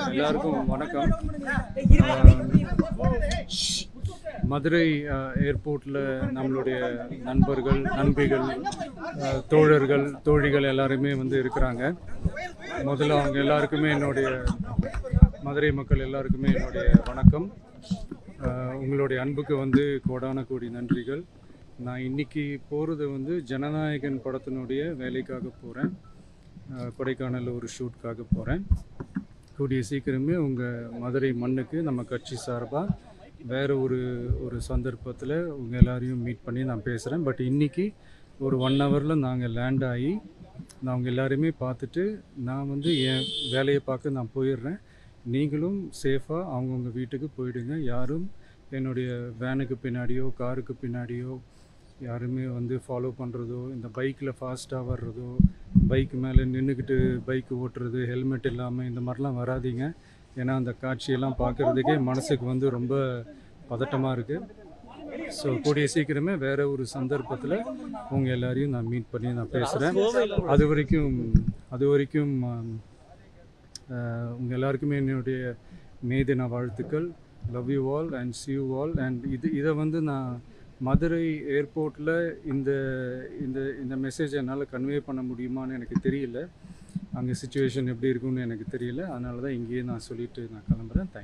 எல்லாருக்கும் வணக்கம். மதுரை ஏர்போர்ட்டில் நம்மளுடைய நண்பர்கள், நண்பிகள், தோழர்கள், தோழிகள் எல்லாருமே வந்து இருக்கிறாங்க. முதல்ல அவங்க எல்லாருக்குமே என்னுடைய மதுரை மக்கள் எல்லாருக்குமே என்னுடைய வணக்கம். உங்களுடைய அன்புக்கு வந்து கோடான கோடி நன்றிகள். நான் இன்றைக்கி போகிறது வந்து ஜனநாயகன் படத்தினுடைய வேலைக்காக போகிறேன். கொடைக்கானல் ஒரு ஷூட்காக போகிறேன். கூடிய சீக்கிரமே உங்கள் மதுரை மண்ணுக்கு நம்ம கட்சி சார்பாக வேறு ஒரு சந்தர்ப்பத்தில் உங்கள் எல்லாரையும் மீட் பண்ணி நான் பேசுகிறேன். பட் இன்றைக்கி ஒரு 1 ஹவரில் நாங்கள் லேண்ட் ஆகி நான் அவங்க எல்லாரையுமே பார்த்துட்டு நான் வந்து என் வேலையை பார்க்க நான் போயிடுறேன். நீங்களும் சேஃபாக அவங்கவுங்க வீட்டுக்கு போயிடுங்க. யாரும் என்னுடைய வேனுக்கு பின்னாடியோ காருக்கு பின்னாடியோ யாருமே வந்து ஃபாலோ பண்ணுறதோ, இந்த பைக்கில் ஃபாஸ்ட்டாக வர்றதோ, பைக்கு மேலே நின்றுக்கிட்டு பைக்கு ஓட்டுறது, ஹெல்மெட் இல்லாமல் இந்த மாதிரிலாம் வராதிங்க. ஏன்னா அந்த காட்சியெல்லாம் பார்க்குறதுக்கே மனசுக்கு வந்து ரொம்ப பதட்டமாக இருக்குது. ஸோ கூடிய சீக்கிரமே வேறு ஒரு சந்தர்ப்பத்தில் உங்கள் எல்லாரையும் நான் மீட் பண்ணி நான் பேசுகிறேன். அது வரைக்கும் உங்கள் எல்லாருக்குமே என்னுடைய மே தின வாழ்த்துக்கள். Love you all and see you all. And இதை வந்து நான் மதுரை ஏர்போர்ட்டில் இந்த இந்த இந்த மெசேஜ் என்னால் கன்வே பண்ண முடியுமான்னு எனக்கு தெரியல. அங்கே சிச்சுவேஷன் எப்படி இருக்குன்னு எனக்கு தெரியல. அதனால தான் இங்கேயே நான் சொல்லிவிட்டு நான் கிளம்புறேன். தேங்க்யூ.